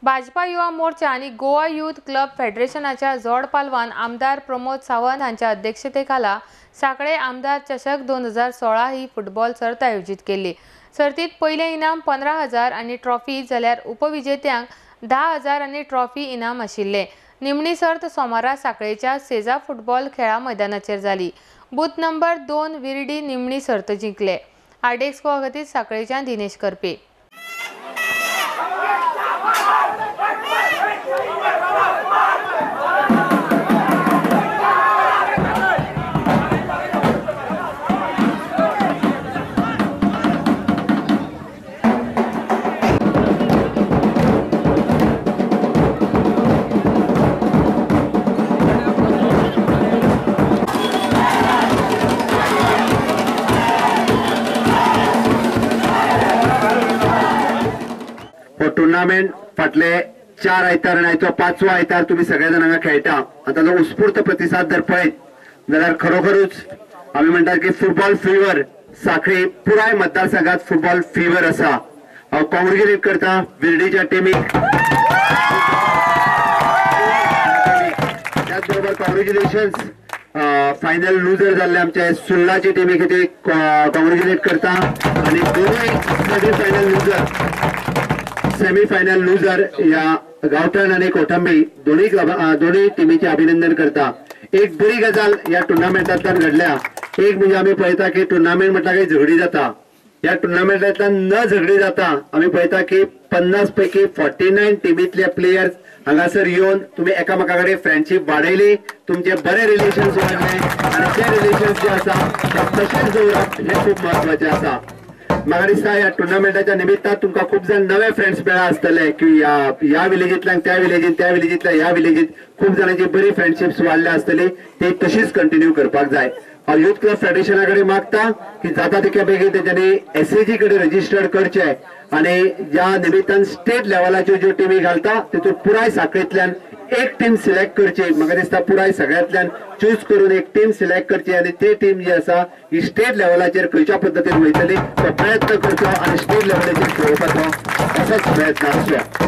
भाजपा युवा मोर्चा आणि Goa youth club फेडरेशनाच्या जोड पालवान आमदार प्रमोद सावंत हांच्या अध्यक्षतेखाला साखळे आमदार चषक 2016 ही फुटबॉल सर्त आयोजित केली। सर्तीत पहिले इनाम 15,000 आणि ट्रॉफी जाल्यार उपविजेत्यांक 10,000 आणि ट्रॉफी इनाम आशिल्ले। निमणी सर्त सोमारा साखळेच्या सेजा फुटबॉल खेळा मैदानाचेर जाली। बूथ नंबर 2 विर्डी निमणी सर्त जिंकले। आरडेक्स गोवा खातीर साखळेच्या दिनेश करपे। टुर्नामेंट फाटले 4 आयतार आणि आयचो 5वो आयतार तुम्ही सगळे जाण हांगा खेळटा आनी ताचो उत्स्फूर्त प्रतिसाद जर पळयत जाल्यार खरोखरूच आमी म्हणटात की फुटबॉल फिवर साखळी पुराय मतदारसंघात फुटबॉल फिवर आसा। हांव कॉंग्रॅच्युलेट करता विर्डीच्या टीमीक। त्याच बरोबर कॉंग्रॅच्युलेशन्स फायनल लुजर जाल्ले आमचे सुल्लाची टीमी खातीर कॉंग्रॅच्युलेट करता आणि दोनूय सेमी फायनल लुजर या गावठण आणि कोठंबी दोन्ही टीमीचे अभिनंदन करता। एक बरी गजाल या टुर्नामेंटांतल्यान घडल्या। एक म्हणजे आम्ही पळयता की टुर्नामेंट म्हटल्यार काही झगडी जाता। या टुर्नामेंटांतल्यान न झगडी जाता आम्ही पळयता की 50 पैकी 49 टीमीतले प्लेयर्स हांगासर येवन तुम्ही एकामेकाकडे फ्रेंडशिप वाडयली, तुमचे बरे रिलेशन्स वाडले आणि ते रिलेशन्स जे आसा ते तशेंच दवरप हे खूप महत्वाचे आसा। म्हाका दिसता या टुर्नामेंटाच्या निमित्तान तुमकां खूप जण नवे फ्रेंड्स मेळ्ळा आसतले की ह्या विलेजींतल्यान त्या विलेजीन, त्या विलेजींतल्या ह्या विलेजीन खूप जाणांची बरी फ्रेंडशिप्स वाडल्या आसतली। ती तशीच कंटिन्यू करपाक जाय। हांव यूथ क्लब फेडरेशना कडेन मागता की जाता तितके बेगीन तेंच्यांनी एसएजी कडेन रजिस्टर्ड करचे आणि या निमित्तान स्टेट लेवलाच्यो ज्यो टीमी घालता तितून पुराय साखळेंतल्यान एक टीम सिलेक्ट करची। म्हाका दिसता पुराय सगळ्यांतल्यान चूज करून एक टीम सिलेक्ट करची आणि ती टीम जी आसा ही स्टेट लेवलाचेर खंयच्या पद्दतीन वयतली तो प्रयत्न करचो आणि स्टेट लेवलाचेर खेळपाचो असोच प्रयत्न आसचो।